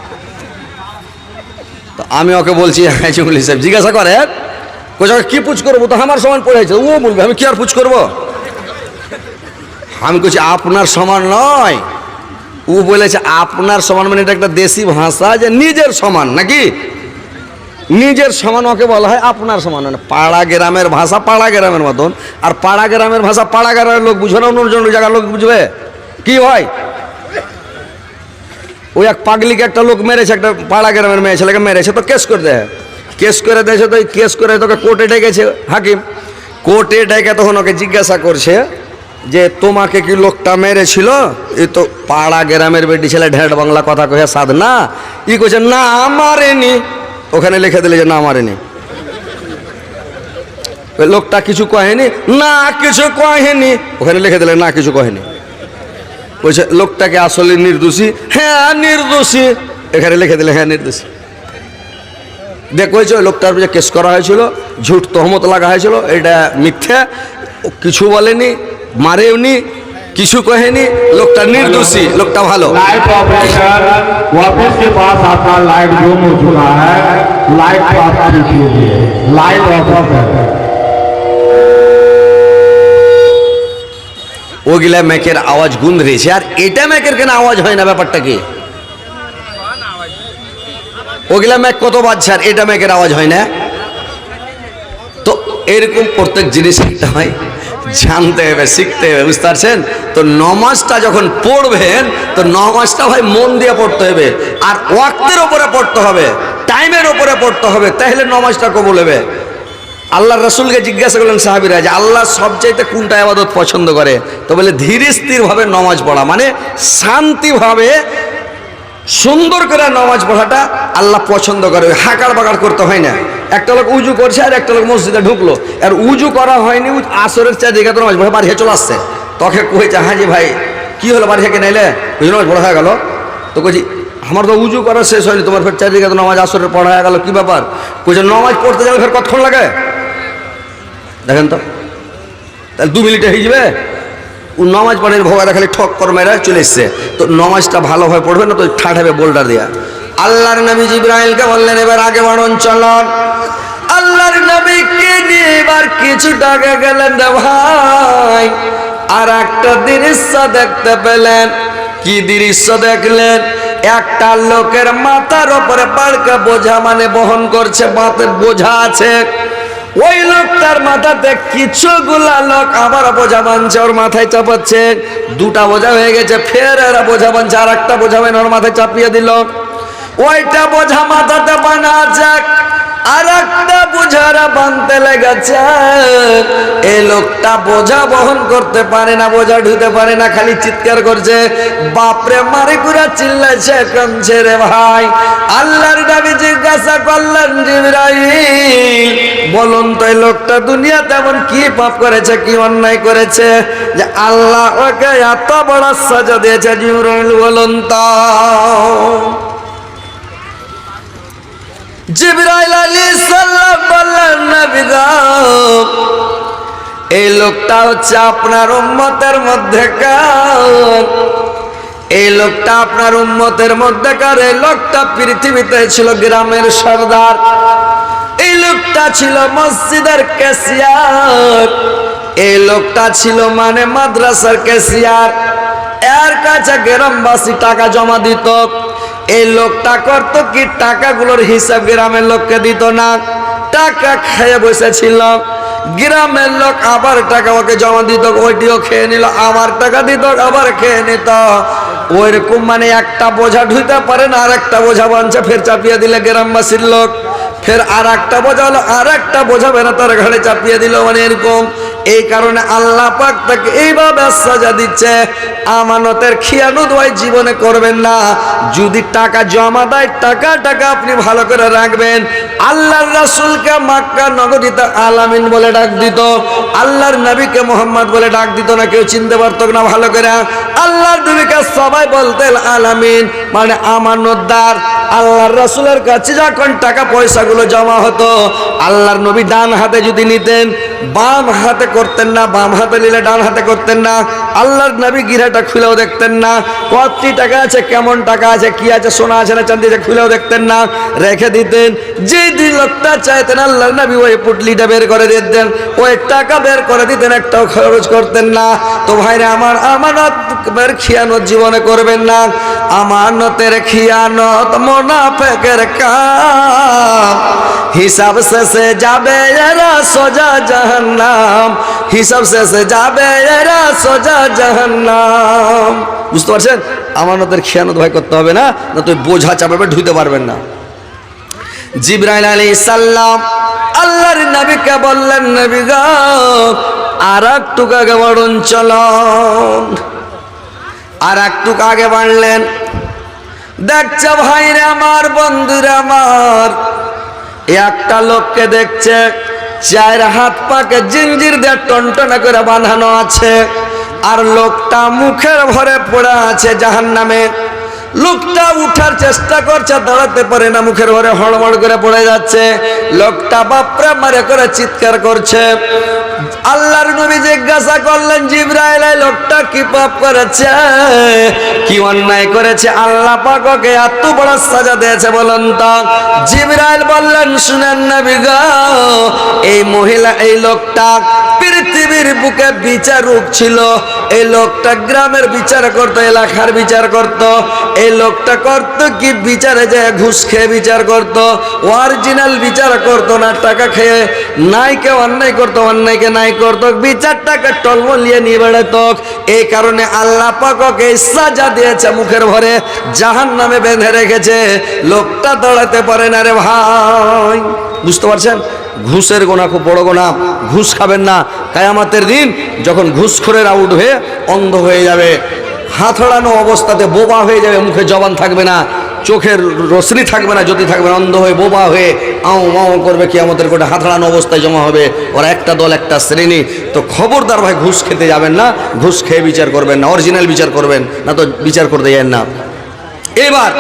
Speaker 1: তো আমি ওকে বলছি মুলি সাহেব জিজ্ঞাসা করে, কইছে কি পুছ করবো, তো আমার সমান পড়েছে। ও মুলবি আমি কি আর পুছ করবো? আমি কইছি আপনার সমান নয়। ও বলেছে আপনার সমান মানে এটা একটা দেশি ভাষা, যে নিজের সমান নাকি? নিজের সমান ওকে বলা হয় আপনার সমান। মানে পাড়া গ্রামের ভাষা পাড়া গ্রামের মতন, আর পাড়া গ্রামের ভাষা পাড়া গ্রামের লোক বুঝবে না, অন্য জায়গার লোক বুঝবে কি হয়? ওই এক পাগলিকে একটা লোক মেরেছে, একটা পাড়া গ্রামের মেয়ে ছেলেকে মেরেছে, তো কেস করে দেয়, কেস করে দিয়েছে, তো কেস করে তোকে কোর্টে ডেকেছে হাকিম। কোর্টে ডেকে তখন ওকে জিজ্ঞাসা করছে যে তোমাকে কি লোকটা মেরেছিল? এই তো পাড়া গ্রামের বেটি ছেলে, ঢেঁড় বাংলা কথা কহে সাধ না, ই কইছে না মারেনি। ওখানে লিখে দিলে যে না মারেনি। ওই লোকটা কিছু কহেনি, না কিছু কহেনি, ওখানে লিখে দিলে না কিছু কহেনি। বলছে লোকটাকে আসলে নির্দোষী, হ্যাঁ নির্দোষী, এখানে লিখে দিলে হ্যাঁ নির্দোষী। দেখো ওই লোকটার উপরে কেস করা হয়েছিল, ঝুট তহমত লাগা হয়েছিল, এটা মিথ্যা, ও কিছু বলেনি, মারেওনি, কিছু কহেনি, লোকটা নির্দোষী, लोकटा ভালো।
Speaker 4: लाइट ऑपरेटर वापस के पास आता, लाइट गुम हो चुका है, लाइट को आप देखिए, लाइट ऑपरेटर
Speaker 1: ওগুলা ম্যাকের আওয়াজ গুন রয়েছে, আর এটা ম্যাকের কেন আওয়াজ হয় না? ব্যাপারটা কি? ওগুলা ম্যাক কত বাজছে আর এটা ম্যাকের আওয়াজ হয় না? তো এরকম প্রত্যেক জিনিস শিখতে হয়, জানতে হবে, শিখতে হবে, বুঝতে পারছেন? তো নমাজটা যখন পড়বেন তো নমাজটা ভাই মন দিয়ে পড়তে হবে, আর ওয়াক্তের ওপরে পড়তে হবে, টাইমের ওপরে পড়তে হবে, তাহলে নমাজটা কবুল হবে। আল্লাহ রসুলকে জিজ্ঞাসা করলেন সাহাবীরা যে আল্লাহ সবচাইতে কোনটা ইবাদত পছন্দ করে? তো বলে ধীর স্থিরভাবে নামাজ পড়া, মানে শান্তিভাবে সুন্দর করে নামাজ পড়াটা আল্লাহ পছন্দ করে। হাঁকার বাগাড় করতে হয় না। একটা লোক উজু করছে আর একটা লোক মসজিদে ঢুকলো, আর উজু করা হয়নি, আসরের চা দিকে তো নামাজ পড়ে বাড়ি চলে আসছে। তোকে কইছে হাজি ভাই কি হলো, বাড়ি থেকে নাইলে নামাজ পড়া হয়ে গেল? তো কইছি আমার তো উজু করা শেষ হয়নি, তোমার ফের চারিদিকে তো নামাজ আসরের পড়া হয়ে গেল, কি ব্যাপার? কইছে নামাজ পড়তে যাবে ফের কতক্ষণ লাগে দেখেন তো, তাহলে 2 মিনিটে হয়ে যাবে। ও নামাজ পড়েন ভোগাটা খালি ঠক কর মেরা চলে এসছে। তো নামাজটা ভালোভাবে পড়বে না তো ঠাঠাবে বোল্ডার দিয়া। আল্লাহর নবী জিবরাইলকে বললেন এবার আগে বাড়ুন চলন। আল্লাহর নবীকে নিয়ে এবার কিছুটা আগে গেলেন রে ভাই, আর একটা দৃশ্য দেখতে পেলেন। কি দৃশ্য দেখলেন? একটা লোকের মাথার উপরে পাড়কা বোঝা, মানে বহন করছে, মাথায় বোঝা আছে। ওই লোকটার মাথাতে কিছুগুলা লোক আবার বোঝা বানছে, ওর মাথায় চাপাচ্ছে। 2টা বোঝা হয়ে গেছে, ফের এরা বোঝা বানছে, আর একটা বোঝা বান ওর মাথায় চাপিয়ে দিল। ওইটা বোঝা মাথাতে বানা আছে, আর একটা বোঝারা বানতে লেগেছে। এই লোকটা বোঝা বহন করতে পারে না, বোঝা ঢুতে পারে না, খালি চিৎকার করছে, বাপরে মারে পুরা চিল্লাইছে, কাঁদছে রে ভাই। আল্লাহর নবী জিজ্ঞাসা করলেন জিবরাইল বলুন তো এই লোকটা দুনিয়াতে এমন কি পাপ করেছে, কি অন্যায় করেছে যে আল্লাহ ওকে এত বড় সাজা দিয়েছে? জিবরাইল বলুন তো। জিবরাইল আলাইহিস সালাম বললেন নবী গো, এই লোকটা হচ্ছে আপনার উম্মতের মধ্যেকার, এই লোকটা আপনার উম্মতের মধ্যেকার। এই লোকটা পৃথিবীতে ছিল গ্রামের সর্দার, এই লোকটা ছিল মসজিদের ক্যাশিয়ার, এই লোকটা ছিল মানে মাদ্রাসার ক্যাশিয়ার। এর কাছে গ্রামবাসী টাকা জমা দিত। এই লোকটা করত কি, টাকাগুলোর হিসাব গ্রামের লোককে দিত না, টাকা খেয়ে বসেছিল। গ্রামের লোক আবার টাকা ওকে জমা দিত, ওইটিও খেয়ে নিল, আবার টাকা দিত, আবার খেয়ে নিত। ওইরকম মানে একটা বোঝা ঢুইতে পারে না, আর একটা বোঝা বানছে, ফের চাপিয়ে দিলে গ্রামবাসীর লোক, ফের আর একটা বোঝা হলো, আর একটা বোঝা বেনা তার ঘাড়ে চাপিয়ে দিল, মানে এরকম। এই কারণে আল্লাহ পাক তাকে এইভাবে সাজা দিচ্ছে, আমানতের খিয়ানত ওই জীবনে করবেন না। যদি টাকা জমা দেয়, টাকা আপনি ভালো করে রাখবেন। আল্লাহর রাসূলকে মক্কা নগরীতে আলামিন বলে ডাক দিত, আল্লাহর নবীকে মোহাম্মদ বলে ডাক দিত না, কেউ চিনতে পারত না ভালো করে। আল্লাহর নবীকে সবাই বলতেন আলামিন, মানে আমানতদার। আল্লাহর রাসূলের কাছে যখন টাকা পয়সাগুলো জমা হতো, আল্লাহর নবী ডান হাতে যদি নিতেন, বাম হাতে করতেন না, বাম হাতে নিলে ডান হাতে করতেন না। আল্লাহর নবী গিরাটা খুলেও দেখতেন না, কতটি টাকা আছে, কেমন টাকা আছে, কি আছে, সোনা আছে না চাঁদি আছে, খুলেও দেখতেন না, রেখে দিতেন। যে দিন লোকটা চাইতেন আল্লাহর নবী ওই পুটলিটা বের করে দিতেন, ওই টাকা বের করে দিতেন, একটাও খরচ করতেন না। তো ভাইরা আমার, আমানতের খিয়ানত জীবনে করবেন না। আমানতের খিয়ানত মুনাফিকের কাম, হিসাব শেষে যাবে এরা সোজা জাহান্নাম। জাহান্নাম, হিসাব শেষে যাবে এরা সোজা জাহান্নাম। বুঝতে পারছেন? আমানতের খেয়ানত ভয় করতে হবে না, না তুই বোঝা চাপাবে ঢুইতে পারবেন না। জিবরাইল আলাইহিস সালাম আল্লাহর নবীকে বললেন, নবী গো আর একটু আগে বাড়ুন, চলুন। আর একটু আগে বাড়লেন, দেখছে ভাইরে আমার, বন্ধুরা আমার, একটা লোককে দেখছে চার হাত পাকে জিঞ্জির দিয়ে টনটনা করে বাঁধানো আছে, আর লোকটা মুখের ভরে পড়ে আছে জাহান্নামে। লোকটা উঠার চেষ্টা করছে, দাঁড়াতে পারে না, মুখের ভরে হড়মড় করে পড়ে যাচ্ছে। লোকটা বাপরে মারে করে চিৎকার করছে। আল্লাহর নবী জিজ্ঞাসা করলেন, জিবরাইল এই লোকটা কি পাপ করেছে, কি অন্যায় করেছে, আল্লাহ পাক ওকে এত বড় সাজা দিয়েছে বলেন তো? জিবরাইল বললেন, শুনেন নবী গো, এই মহিলা, এই লোকটা পৃথিবীর বুকে বিচারক ছিল। এই লোকটা গ্রামের বিচার করত, এলাকার বিচার করত। এই লোকটা করত কি, বিচারে যায় ঘুষ খেয়ে বিচার করত, অরিজিনাল বিচার করত না, টাকা খেয়ে। নাইকে অন্যায় করত, অন্যায়কে নাই করত, বিচারটাকে টলমলিয়ে নিয়ে বেড়াত। এই কারণে আল্লাহ পাক ওকে সাজা দিয়েছে, মুখের ভরে জাহান্নামে বেঁধে রেখেছে। লোকটা দাঁড়াতে পারে না রে ভাই। বুঝতে পারছেন? ঘুষের গোনা খুব বড় গোনা, ঘুষ খাবেন না। কিয়ামতের দিন যখন ঘুষখোরেরা উঠবে, অন্ধ হয়ে যাবে, হাতড়ানো অবস্থাতে বোবা হয়ে যাবে, মুখে জবান থাকবে না, চোখের রশ্মি থাকবে না, জ্যোতি থাকবে না, অন্ধ হয়ে বোবা হয়ে আও মাও করবে, কিয়ামতের কোটে হাতড়ানো অবস্থায় জমা হবে। ওরা একটা দল, একটা শ্রেণী। তো খবরদার ভাই ঘুষ খেতে যাবেন না, ঘুষ খেয়ে বিচার করবেন না, অরিজিনাল বিচার করবেন, না তো বিচার করতে যান না। এবার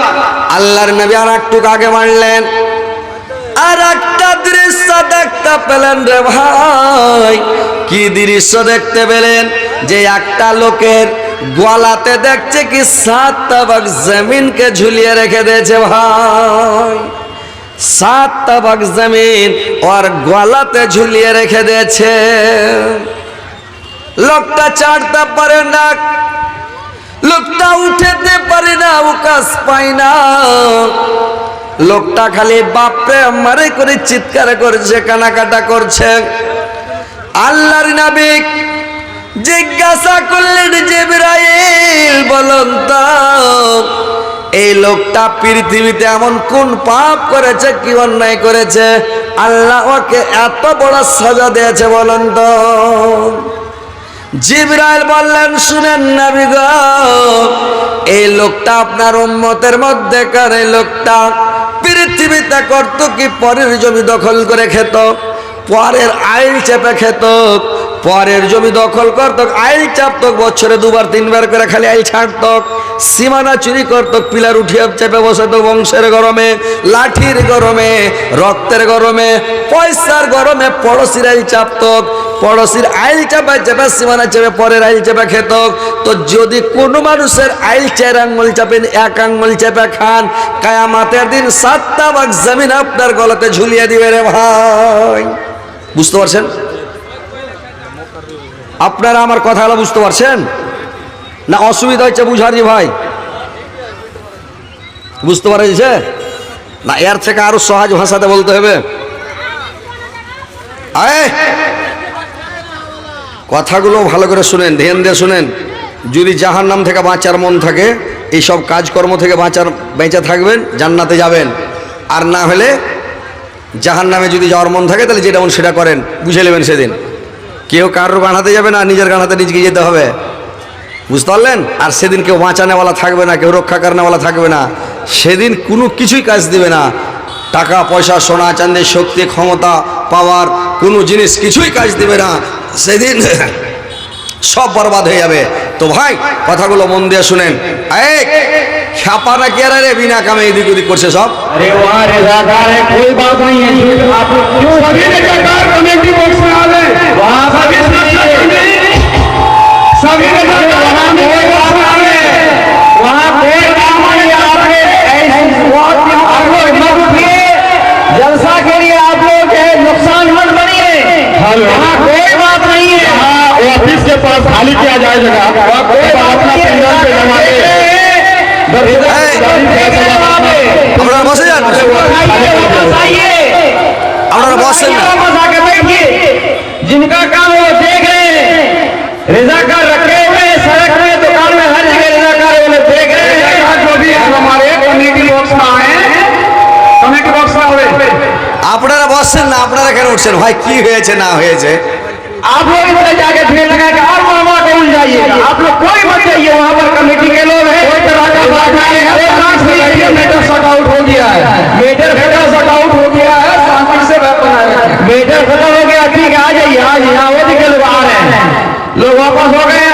Speaker 1: আল্লাহর নবী আর একটু আগে বাড়লেন, আর একটা দৃশ্য দেখতে পেলেন রে ভাই। কি দৃশ্য দেখতে পেলেন? যে একটা লোকের গলাতে দেখছে কি 7 তাবাক জমিনকে ঝুলিয়ে রেখে দিয়েছে ভাই। 7 তাবাক জমিন ওর গলাতে ঝুলিয়ে রেখে দিয়েছে। লোকটা চাড়তে পারে না, লোকটা উঠেতে পারে না, উকাস পায় না। লোকটা খালি বাপরে মারে করে চিৎকার করছে, কানাকাটা করছে। আল্লাহর নবী জিজ্ঞাসা করলেন, জিবরাইল বলুন তো, এই লোকটা পৃথিবীতে এমন কোন পাপ করেছে, কি অন্যায় করেছে, আল্লাহ ওকে এত বড় সাজা দিয়েছে বলুন তো? জিবরাইল বললেন, শুনেন নবী গো, এই লোকটা আপনার উম্মতের মধ্যে কার, এই লোকটা পৃথিবীতে করত কি, পরের জমি দখল করে খেত, পরের আইল চেপে খেত, পরের জমি দখল করত, আইল চাপত, বছরে 2বার 3বার করে খালি আইল ছাড়ত, সীমানা চুরি করত, পিলার উঠিয়ে চেপে বসত, বংশের গরমে, লাঠির গরমে, রক্তের গরমে, পয়সার গরমে পড়োশির আইল চাপত, পড়োশির আইল চাপা চেপে সীমানা চেপে পরের আইল চেপে খেত। তো যদি কোনো মানুষের আইল 4 আঙ্গুল চাপেন, 1 আঙ্গুল চেপে খান, কিয়ামতের দিন 7 তাবাক জমিন আপনার গলাতে ঝুলিয়ে দিবে রে ভাই। বুঝতে পারছেন? আপনারা আমার কথাগুলো বুঝতে পারছেন না? অসুবিধা হচ্ছে বুঝার জি ভাই? বুঝতে পারছে না? এর থেকে আরো সহজ ভাষাতে বলতে হবে। কথাগুলো ভালো করে শুনেন, ধ্যান দিয়ে শুনেন। যদি জাহান্নাম থেকে বাঁচার মন থাকে, এইসব কাজকর্ম থেকে বেঁচে থাকবেন, জান্নাতে যাবেন। আর না হলে জাহান্নামে যদি যাওয়ার মন থাকে, তাহলে যেটা মন সেটা করেন, বুঝে নেবেন। সেদিন কেউ কারোর গান যাবে না, নিজের গান হাতে নিজেকে যেতে হবে। বুঝতে পারলেন? আর সেদিন কেউ বাঁচানেওয়ালা থাকবে না, কেউ রক্ষা করানেওয়ালা থাকবে না। সেদিন কোনো কিছুই কাজ দিবে না। টাকা পয়সা, সোনা চাঁদি, শক্তি, ক্ষমতা, পাওয়ার, কোনো জিনিস কিছুই কাজ দিবে না। সেদিন সব বরবাদ হয়ে যাবে। তো ভাই কথাগুলো মন দিয়ে শুনেন। খ্যাপা না কে রে, বিনা কামে এদিক ওদিক করছে সব।
Speaker 4: अरे वाह रे दादा रे, कोई बात नहीं है, झूठ आप क्यों सभी ने सरकार कमेटी बॉक्स में आ गए, वहां सभी ने वहां कोई बात आ गए, वहां कोई काम नहीं। आपने ऐसी बात आप लोग हिम्मत उठिए, जलसा के लिए आप लोग नुकसान मत बनिए। वहां कोई बात नहीं है, ऑफिस के पास खाली किया जाए जगह, अपना पंडाल पे जमा
Speaker 1: আপনারা বসে যান, আপনারা বসেন না।
Speaker 4: जिनका काम वो देख रहे हैं, रजाकार रखे हुए सड़क में, दुकान में, हर जगह रजाकार वो देख रहे हैं। जो भी हमारे कम्युनिटी बॉक्स में आए, कम्युनिटी बॉक्स में हुए,
Speaker 1: আপনারা বসছেন না, আপনারা কেন উঠছেন ভাই? কি হয়েছে না হয়েছে?
Speaker 4: आप लोग इधर जाके भीड़ लगा के और मामा को उल जाइएगा। आप लोग कोई मत जाइए, वहाँ पर कमेटी के लोग हैं, कोई तरह का बात नहीं है। मेटर शॉट आउट हो गया है, मेटर शॉट आउट हो गया है, शांति से बात बनाए। मेटर खत्म हो गया, ठीक है, आ जाइए, आज यहाँ वो दिखे लोग आ रहे हैं, लोग वापस हो गए हैं,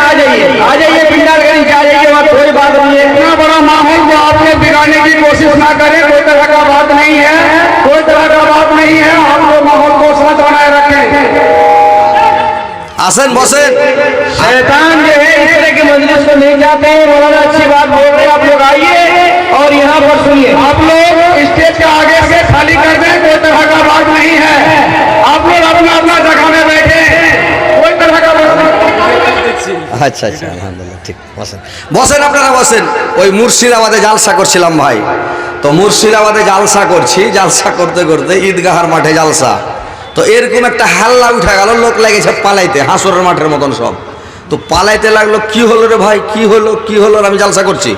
Speaker 4: आ जाइए पिंडाल के नीचे आ जाइए, वहाँ कोई बात नहीं है। इतना बड़ा माहौल को आप लोग बिगाड़ने की कोशिश ना करें, कोई तरह का बात नहीं है, कोई तरह का बात नहीं है। आप लोग माहौल को शांत बनाए रखें।
Speaker 1: আসেন বসেন।
Speaker 4: शैतान जो है इस तरह के मजलिस को नहीं जाते हैं। मौलाना अच्छी बात बोल रहे हैं, आप लोग आइए और यहाँ पर सुनिए। आप लोग स्टेज के आगे से खाली कर दें, कोई तरह का बात नहीं है। आप लोग अपना अपना जगह में बैठे, कोई तरह का बात नहीं।
Speaker 1: আচ্ছা আচ্ছা, আলহামদুলিল্লাহ, ঠিক, বসেন বসেন, আপনারা বসেন। ওই মুর্শিদাবাদে জালসা করছিলাম ভাই, তো মুর্শিদাবাদে জালসা করছি, জালসা করতে করতে ঈদগাহার মাঠে জালসা, তো এরকম একটা হাল্লা উঠে গেল, লোক লেগেছে পালাইতে, হাসরের মাঠের মতন সব। তো পালাইতে লাগলো, কি হলো রে ভাই, কি হলো, আমি জালসা করছি।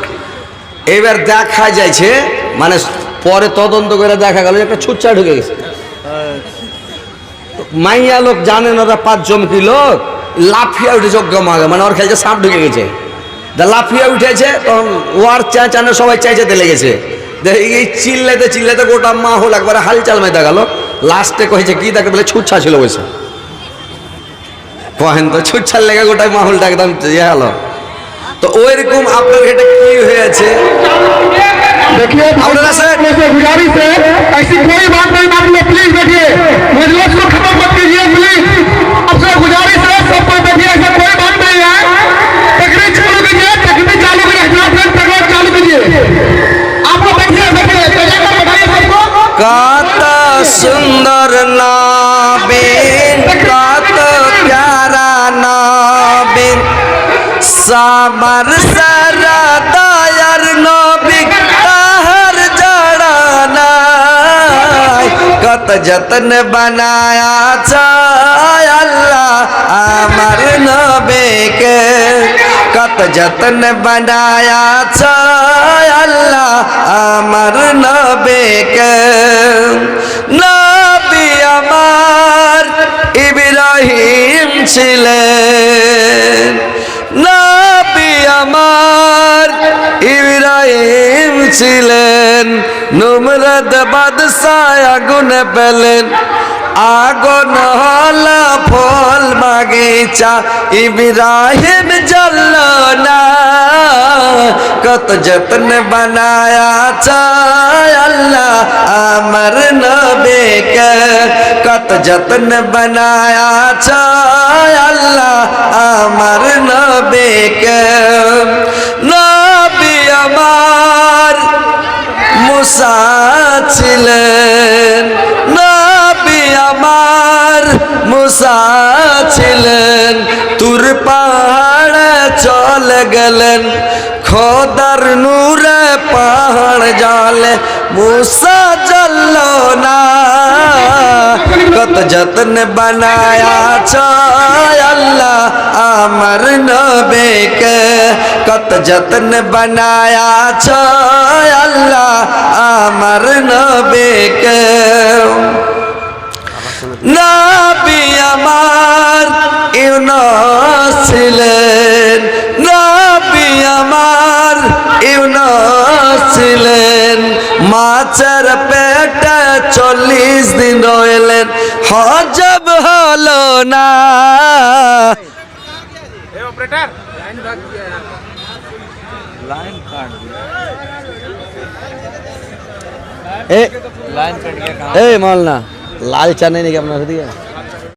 Speaker 1: এবার দেখা যাচ্ছে, মানে পরে তদন্ত করে দেখা গেল একটা ছুচ্চা ঢুকে গেছে। মাইয়া লোক জানেন, ওরা 5 জমকি লোক লাফিয়া উঠে যোগ্য মাগে, মানে ওর খেলছে সাপ ঢুকে গেছে, লাফিয়া উঠেছে, তখন ওয়ার চেঁচানো সবাই চেঁচাতে লেগেছে। এই চিল্লাতে গোটা মাহল একবারে হালচাল মেতে গেল। লাস্টে কয়েছে কি, তাকে বলে ছুচ্ছা ছিল বসে, কহেন তো ছুচ্ছার লেগে গোটাই মাহলটা একদম ইয়ে হলো। তো ওইরকম আপনার এটা কি হয়েছে?
Speaker 4: देखिए
Speaker 1: আপনারা স্যার
Speaker 4: गुजारिश है, ऐसी कोई बात नहीं, आप लोग प्लीज बैठिए, मजलिस को खत्म मत कीजिए प्लीज। आपसे गुजारिश है, सब कोई बैठिए, ऐसा कोई बात नहीं है। तकरीर चालू कीजिए, तकरीर चालू कीजिए, तकरीर चालू कीजिए। आप लोग बैठिए बताइए सबको।
Speaker 1: কত সুন্দর নবীন, কত প্যারা নবীন, সবার সারা দয়ার নবী, তাহার জড়া নাই। কত যতন বানায়া চায় আল্লাহ আমার নবীকে, কত যতন বানায়া চায় আল্লাহ আমার নবীকে। নবী আমার ইব্রাহিম ছিলেন, নবী আমার ইব্রাহিম ছিলেন, নমরুদ বাদশাহ আগুন পেলেন, আগুন হলো ফল বাগিচা, ইব্রাহিম জ্বলল না। কত যত্ন বানায়া চায় আল্লাহ আমার নবীকে, কত যত্ন বানায়া চায় আল্লাহ আমার নবীকে। নবী আমার মুসা ছিলেন, নবী আমার মুসা ছিলেন, তুর পাহাড়ে চলে গেলেন, খোদার নূরে পাহাড় জ্বলে, মুসা জ্বলল না। কত যত্ন বানায়া চায় আল্লাহ আমার নবীকে, কত যত্ন বানায়া চায় আল্লাহ আমার নবীকে। নবী আমার ইউনুস ছিলেন, নবী আমার ইউনুস ছিলেন, মাছের পেটে 40 দিন রইলেন, হজম হলো না।
Speaker 3: लाइन काट दिया,
Speaker 1: ए
Speaker 3: लाइन कट गया।
Speaker 1: ए मौलाना लाल चा नहीं क्या अपना दिया